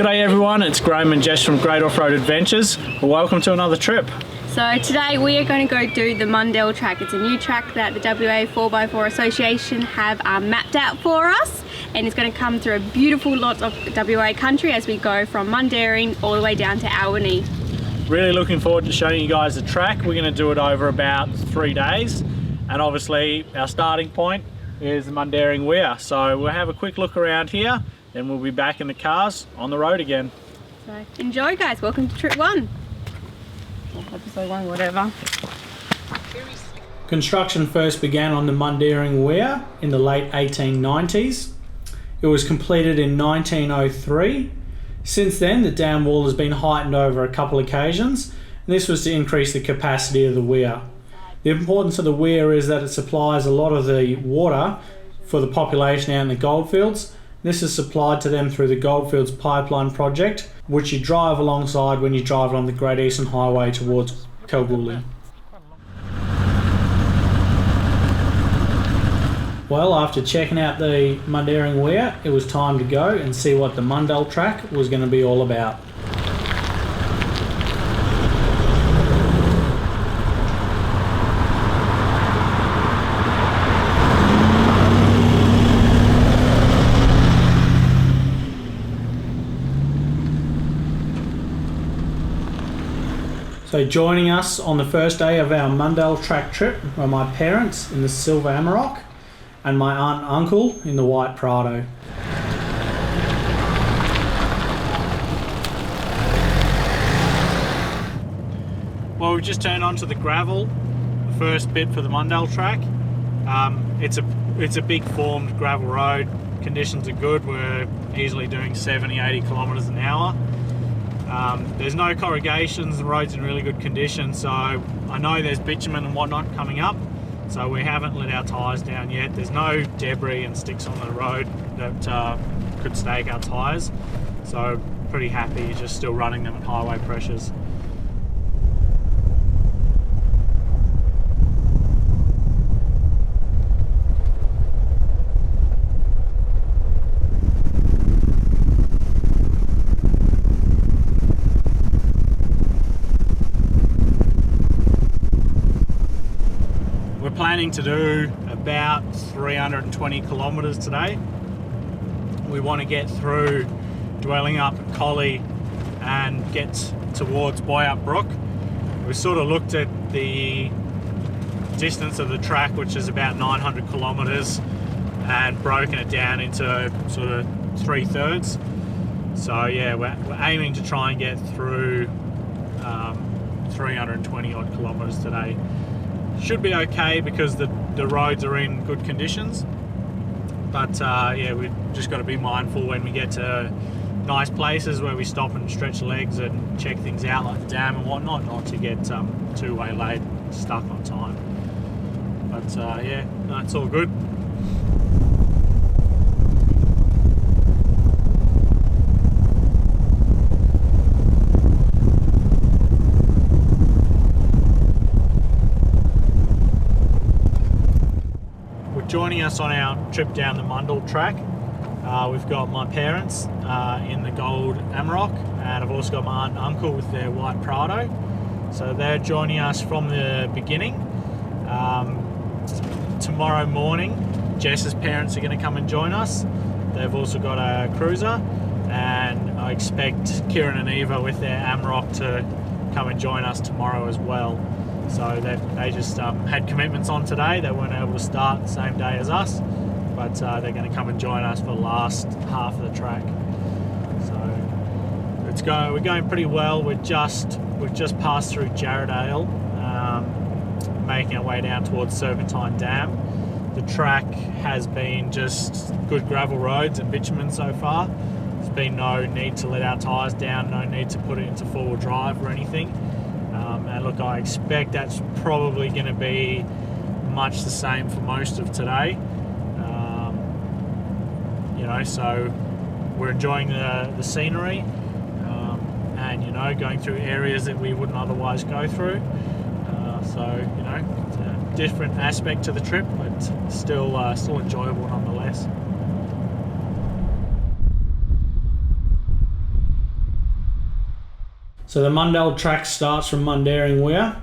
G'day everyone, it's Graham and Jess from Great Off-Road Adventures. Welcome to another trip. So today we are going to go do the Mundal Track. It's a new track that the WA 4x4 Association have mapped out for us, and it's going to come through a beautiful lot of WA country as we go from Mundaring all the way down to Albany. Really looking forward to showing you guys the track. We're going to do it over about 3 days, and obviously our starting point is the Mundaring Weir. So we'll have a quick look around here, then we'll be back in the cars on the road again. So enjoy guys, welcome to trip 1. Or episode 1, whatever. Construction first began on the Mundaring Weir in the late 1890s. It was completed in 1903. Since then, the dam wall has been heightened over a couple of occasions, and this was to increase the capacity of the weir. The importance of the weir is that it supplies a lot of the water for the population out in the goldfields. This is supplied to them through the Goldfields Pipeline project, which you drive alongside when you drive along the Great Eastern Highway towards Kalgoorlie. Well, after checking out the Mundaring Weir, it was time to go and see what the Mundal Track was going to be all about. So joining us on the first day of our Mundal Track trip were my parents in the silver Amarok and my aunt and uncle in the white Prado. Well, we've just turned onto the gravel, the first bit for the Mundal Track. It's a big formed gravel road. Conditions are good. We're easily doing 70-80 kilometres an hour. There's no corrugations, the road's in really good condition, so I know there's bitumen and whatnot coming up, so we haven't let our tyres down yet. There's no debris and sticks on the road that could stake our tyres, so pretty happy just still running them at highway pressures. Planning to do about 320 kilometres today. We want to get through Dwelling Up at Collie and get towards Boyup Brook. We sort of looked at the distance of the track, which is about 900 kilometres, and broken it down into sort of 3/3. So yeah, we're aiming to try and get through 320 odd kilometres today. Should be okay because the roads are in good conditions, but yeah, we've just got to be mindful when we get to nice places where we stop and stretch the legs and check things out like the dam and whatnot, not to get too waylaid, stuck on time. But yeah, no, it's all good. Joining us on our trip down the Mundal Track, we've got my parents in the gold Amarok, and I've also got my aunt and uncle with their white Prado. So they're joining us from the beginning. Tomorrow morning, Jess's parents are going to come and join us. They've also got a cruiser, and I expect Kieran and Eva with their Amarok to come and join us tomorrow as well. So they just had commitments on today. They weren't able to start the same day as us, but they're going to come and join us for the last half of the track. So we're going pretty well. We've just passed through Jarradale, making our way down towards Serpentine Dam. The track has been just good gravel roads and bitumen so far. There's been no need to let our tyres down, no need to put it into four-wheel drive or anything. And look, I expect that's probably going to be much the same for most of today. You know, so we're enjoying the scenery, and you know, going through areas that we wouldn't otherwise go through. So you know, it's a different aspect to the trip, but still enjoyable nonetheless. So the Mundal Track starts from Mundaring Weir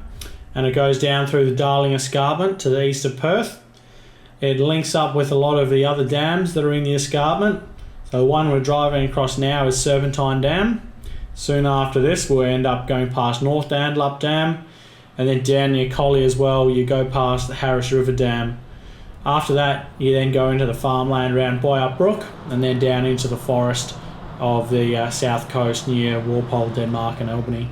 and it goes down through the Darling Escarpment to the east of Perth. It links up with a lot of the other dams that are in the escarpment. So the one we're driving across now is Serpentine Dam. Soon after this we'll end up going past North Dandalup Dam, and then down near Collie as well you go past the Harris River Dam. After that you then go into the farmland around Boyup Brook and then down into the forest of the south coast near Walpole, Denmark and Albany.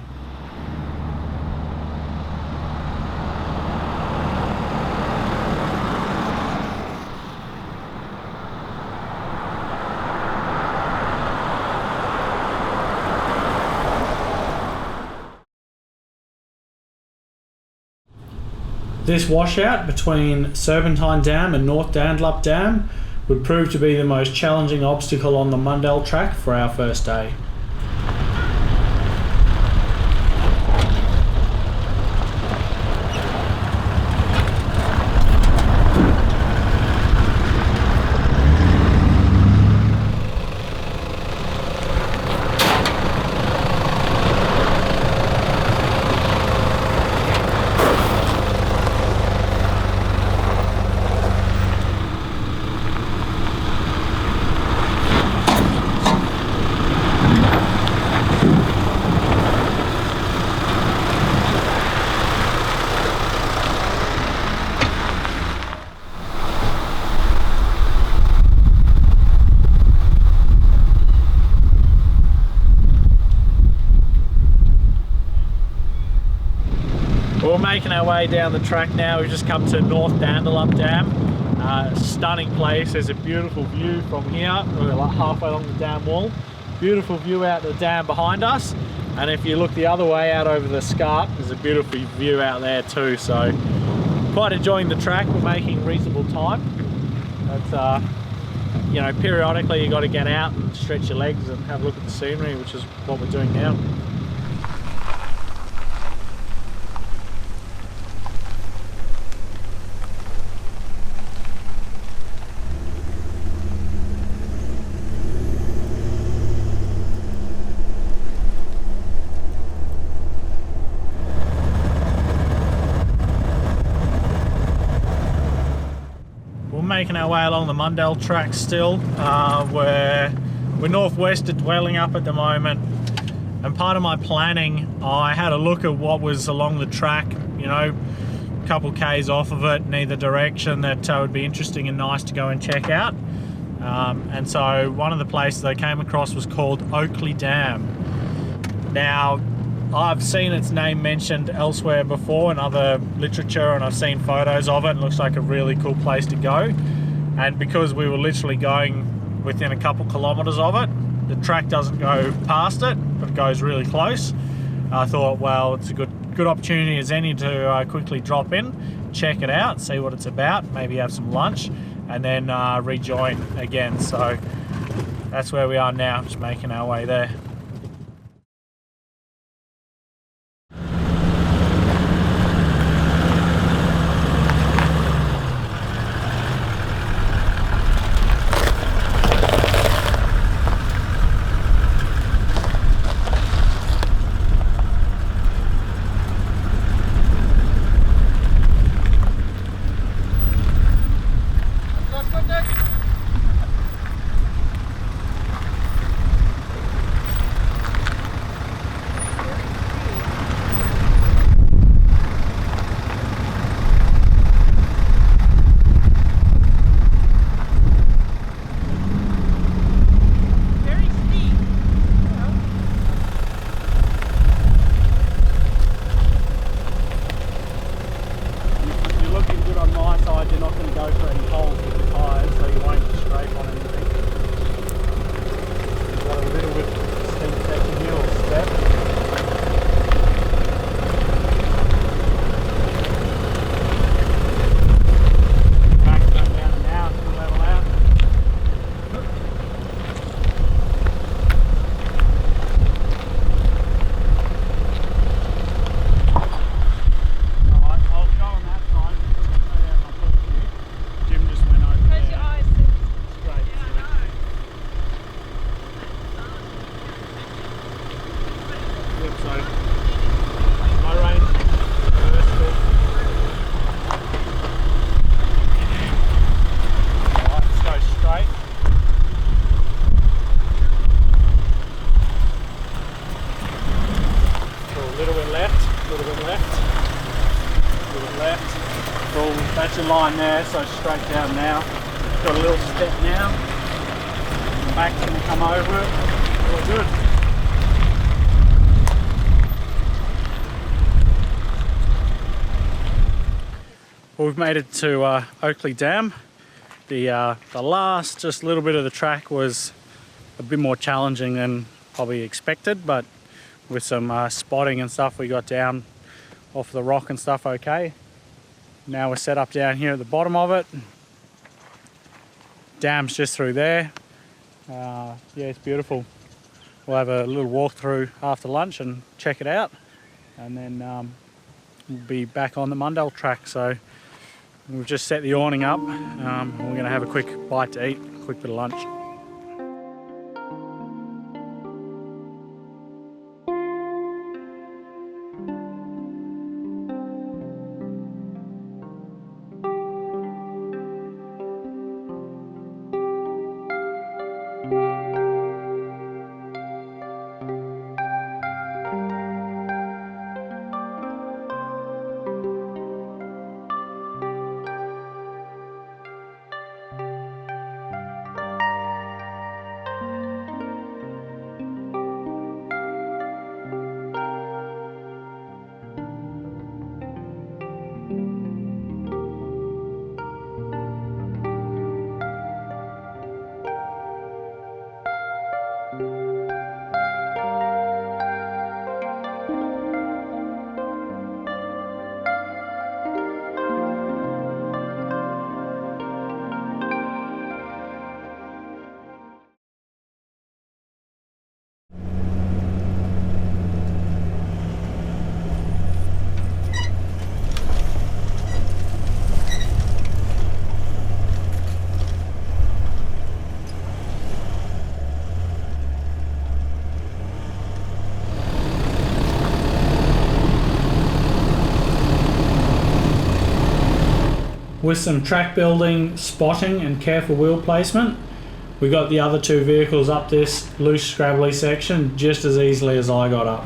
This washout between Serpentine Dam and North Dandalup Dam would prove to be the most challenging obstacle on the Mundal Track for our first day. We're making our way down the track now. We've just come to North Dandalup Dam. Stunning place. There's a beautiful view from here. We're like halfway along the dam wall. Beautiful view out the dam behind us. And if you look the other way out over the scarp, there's a beautiful view out there too. So quite enjoying the track. We're making reasonable time. But you know, periodically you got to get out and stretch your legs and have a look at the scenery, which is what we're doing now. Making our way along the Mundal Track still. We're northwest of Wellingup at the moment, and part of my planning, I had a look at what was along the track, you know, a couple k's off of it in either direction that would be interesting and nice to go and check out. And so one of the places I came across was called Oakley Dam. Now I've seen its name mentioned elsewhere before in other literature, and I've seen photos of it, and it looks like a really cool place to go. And because we were literally going within a couple kilometres of it, the track doesn't go past it, but it goes really close. I thought, well, it's a good opportunity as any to quickly drop in, check it out, see what it's about, maybe have some lunch, and then rejoin again. So that's where we are now, just making our way there. little bit left. A little bit left. Well, that's your line there, so straight down now. Got a little step now. The back's going to come over it. All good. Well, we've made it to Oakley Dam. The last just little bit of the track was a bit more challenging than probably expected, but with some spotting and stuff we got down off the rock and stuff okay. Now we're set up down here at the bottom of it. Dam's just through there. Yeah, it's beautiful. We'll have a little walk through after lunch and check it out, and then we'll be back on the Mundal Track. So we've just set the awning up. We're going to have a quick bite to eat, a quick bit of lunch. With some track building, spotting and careful wheel placement, we got the other two vehicles up this loose scrabbly section just as easily as I got up.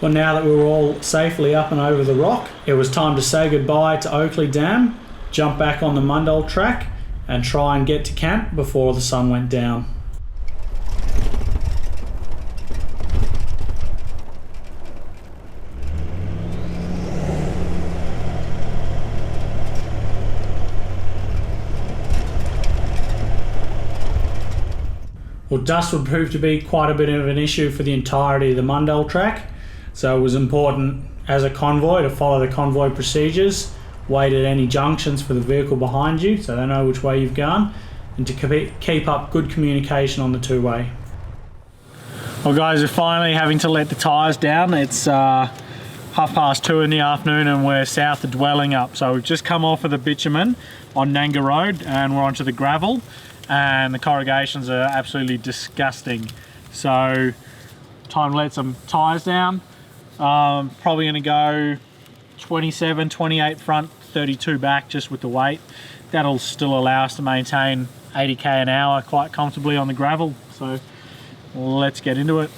Well, now that we were all safely up and over the rock, it was time to say goodbye to Oakley Dam, jump back on the Mundal Track and try and get to camp before the sun went down. Well, dust would prove to be quite a bit of an issue for the entirety of the Mundal Track, so it was important as a convoy to follow the convoy procedures, wait at any junctions for the vehicle behind you so they know which way you've gone, and to keep up good communication on the two-way. Well guys, we're finally having to let the tyres down. It's 2:30 in the afternoon and we're south of Dwelling up. So we've just come off of the bitumen on Nanga Road and we're onto the gravel, and the corrugations are absolutely disgusting. So time to let some tyres down. Probably going to go 27, 28 front, 32 back just with the weight. That'll still allow us to maintain 80k an hour quite comfortably on the gravel. So let's get into it.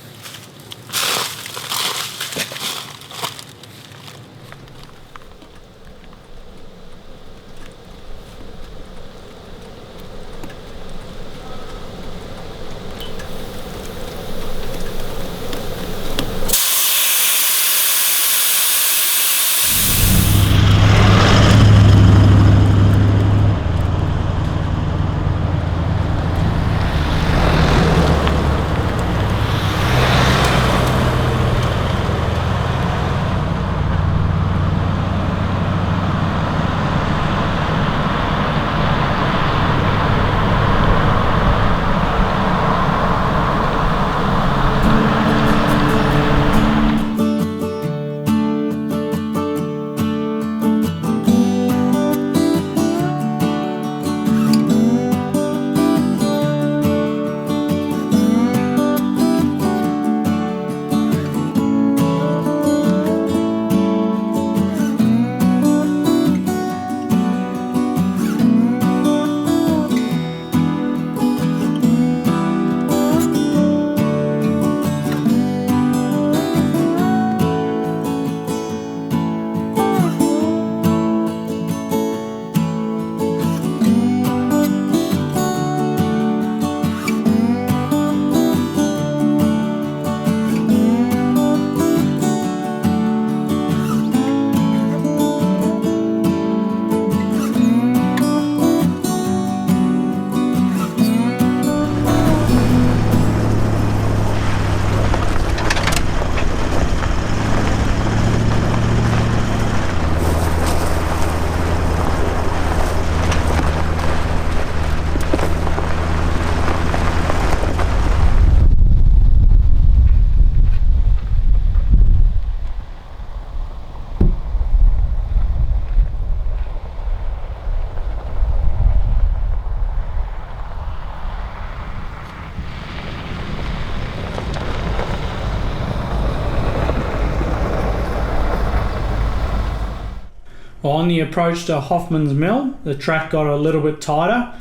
On the approach to Hoffman's Mill, the track got a little bit tighter,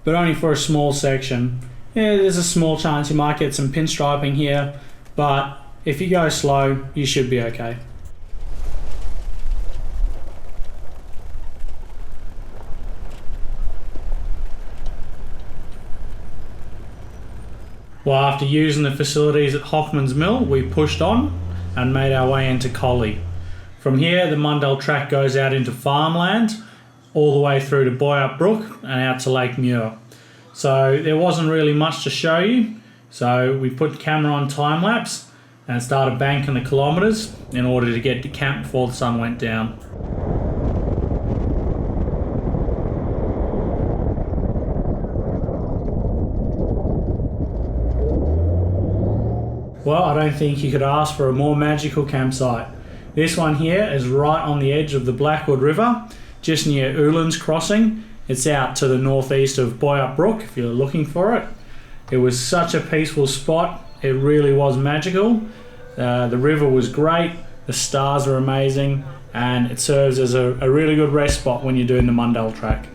but only for a small section. Yeah, there's a small chance you might get some pinstriping here, but if you go slow, you should be okay. Well, after using the facilities at Hoffman's Mill, we pushed on and made our way into Collie. From here, the Mundal Track goes out into farmland, all the way through to Boyup Brook and out to Lake Muir. So there wasn't really much to show you, so we put the camera on time lapse and started banking the kilometres in order to get to camp before the sun went down. Well, I don't think you could ask for a more magical campsite. This one here is right on the edge of the Blackwood River, just near Eulins crossing. It's out to the northeast of Boyup Brook if you're looking for it. It was such a peaceful spot, it really was magical. The river was great, the stars are amazing, and it serves as a really good rest spot when you're doing the Mundal Track.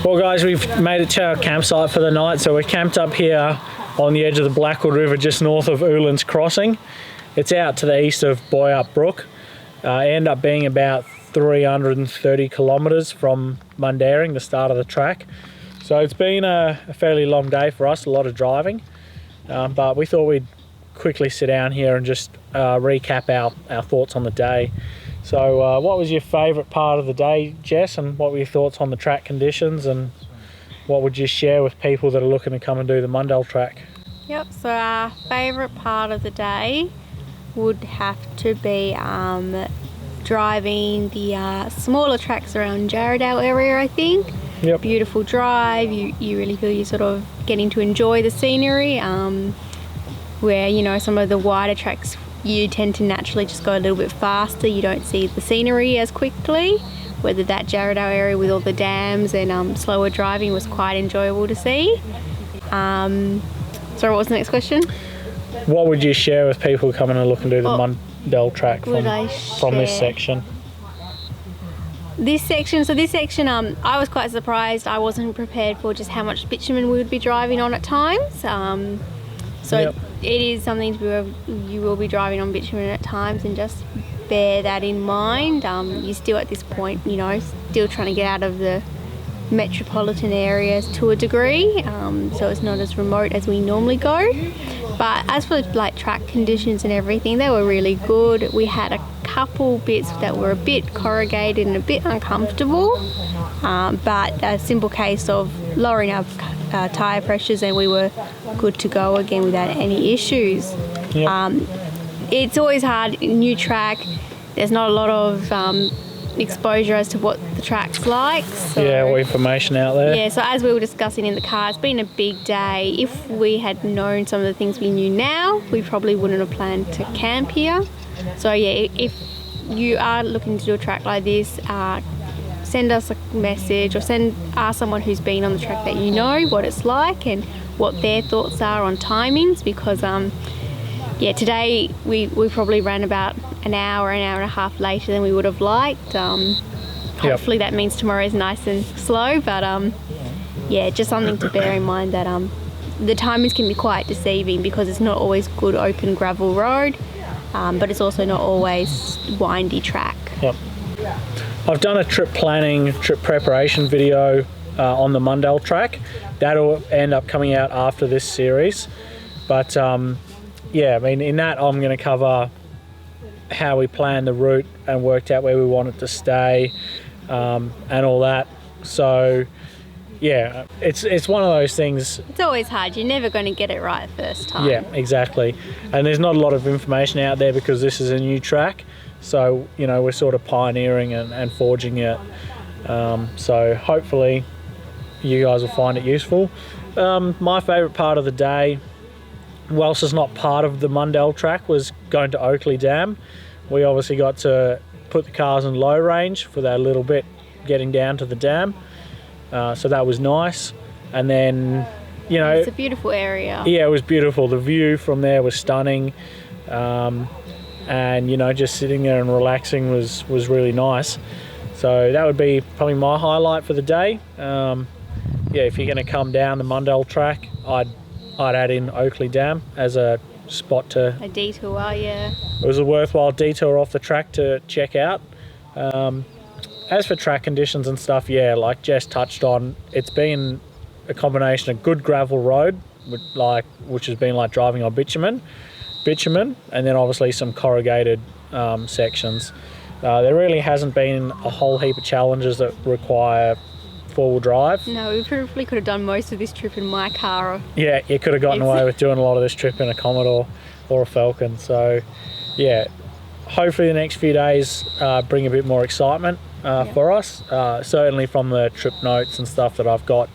Well guys, we've made it to our campsite for the night, so we're camped up here on the edge of the Blackwood River just north of Eulins Crossing. It's out to the east of Boyup Brook. End up being about 330 kilometres from Mundaring, the start of the track. So it's been a fairly long day for us, a lot of driving, but we thought we'd quickly sit down here and just recap our thoughts on the day. So what was your favourite part of the day, Jess, and what were your thoughts on the track conditions, and what would you share with people that are looking to come and do the Mundal Track? Yep, so our favourite part of the day would have to be driving the smaller tracks around Jarrahdale area, I think. Yep. Beautiful drive, you really feel you're sort of getting to enjoy the scenery, where, you know, some of the wider tracks you tend to naturally just go a little bit faster, you don't see the scenery as quickly. Whether that Jarrahdale area with all the dams and slower driving was quite enjoyable to see. Sorry, what was the next question? What would you share with people coming and looking to do the Mundal Track from this section? This section, I was quite surprised. I wasn't prepared for just how much bitumen we would be driving on at times. Yep. It is something you will be driving on bitumen at times, and just bear that in mind. You're still at this point, you know, still trying to get out of the metropolitan areas to a degree, so it's not as remote as we normally go. But as for like track conditions and everything, they were really good. We had a couple bits that were a bit corrugated and a bit uncomfortable, but a simple case of lowering our tyre pressures and we were good to go again without any issues. Yep. It's always hard, new track, there's not a lot of exposure as to what the track's like. So, yeah, all information out there. Yeah, so as we were discussing in the car, it's been a big day. If we had known some of the things we knew now, we probably wouldn't have planned to camp here. So yeah, if you are looking to do a track like this, send us a message, or ask someone who's been on the track that you know what it's like and what their thoughts are on timings, because yeah, today we probably ran about an hour and a half later than we would have liked. Hopefully that means tomorrow is nice and slow, but yeah, just something to bear in mind that the timings can be quite deceiving, because it's not always good open gravel road, but it's also not always windy track. Yep. I've done a trip preparation video on the Mundal Track. That'll end up coming out after this series, but yeah, I mean, in that I'm going to cover how we planned the route and worked out where we wanted to stay, and all that. So yeah, it's one of those things. It's always hard. You're never going to get it right first time. Yeah, exactly. And there's not a lot of information out there because this is a new track. So, you know, we're sort of pioneering and forging it. So hopefully you guys will find it useful. My favourite part of the day, whilst it's not part of the Mundal Track, was going to Oakley Dam. We obviously got to put the cars in low range for that little bit getting down to the dam. So that was nice. And then, you know, it's a beautiful area. Yeah, it was beautiful. The view from there was stunning. And, you know, just sitting there and relaxing was really nice. So that would be probably my highlight for the day. Yeah, if you're going to come down the Mundal Track, I'd add in Oakley Dam as a spot to... a detour, yeah. It was a worthwhile detour off the track to check out. As for track conditions and stuff, yeah, like Jess touched on, it's been a combination of good gravel road, which has been like driving on bitumen, and then obviously some corrugated sections. There really hasn't been a whole heap of challenges that require four-wheel drive. No, we probably could have done most of this trip in my car. Yeah, you could have gotten away with doing a lot of this trip in a Commodore or a Falcon. So yeah, hopefully the next few days bring a bit more excitement for us. Certainly from the trip notes and stuff that I've got,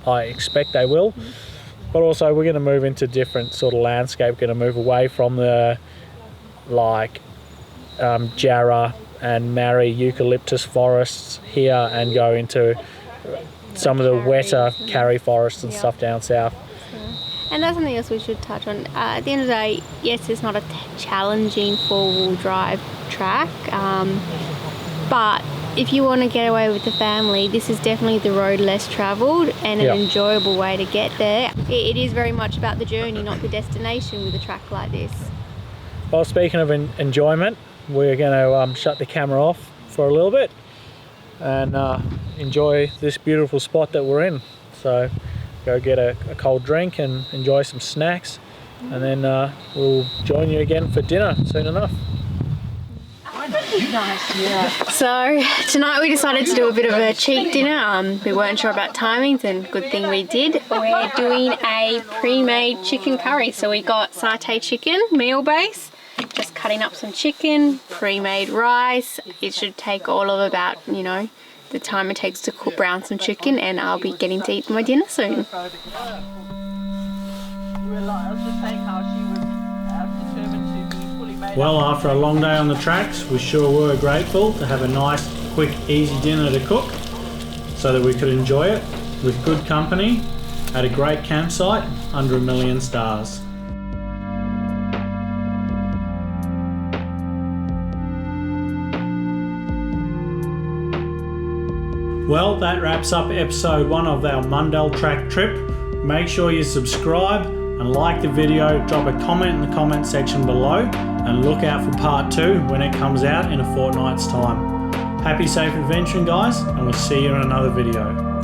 I expect they will. Mm-hmm. But also we're going to move into different sort of landscape, going to move away from the Jarrah and Marri eucalyptus forests here and go into some of the wetter Karri forests and stuff down south. And that's something else we should touch on. At the end of the day, yes, it's not a challenging four-wheel drive track, but if you want to get away with the family, this is definitely the road less travelled and an enjoyable way to get there. It is very much about the journey, not the destination with a track like this. Well, speaking of enjoyment, we're going to shut the camera off for a little bit and enjoy this beautiful spot that we're in. So go get a cold drink and enjoy some snacks, and then we'll join you again for dinner soon enough. So tonight we decided to do a bit of a cheap dinner. We weren't sure about timings, and good thing we did. We're doing a pre-made chicken curry. So we got satay chicken, meal base, just cutting up some chicken, pre-made rice. It should take all of about, you know, the time it takes to cook brown some chicken, and I'll be getting to eat my dinner soon. Well, after a long day on the tracks, we sure were grateful to have a nice, quick, easy dinner to cook so that we could enjoy it with good company at a great campsite under 1,000,000 stars. Well, that wraps up episode 1 of our Mundal Track trip. Make sure you subscribe and like the video, drop a comment in the comment section below, and look out for part 2 when it comes out in a fortnight's time. Happy safe adventuring, guys, and we'll see you in another video.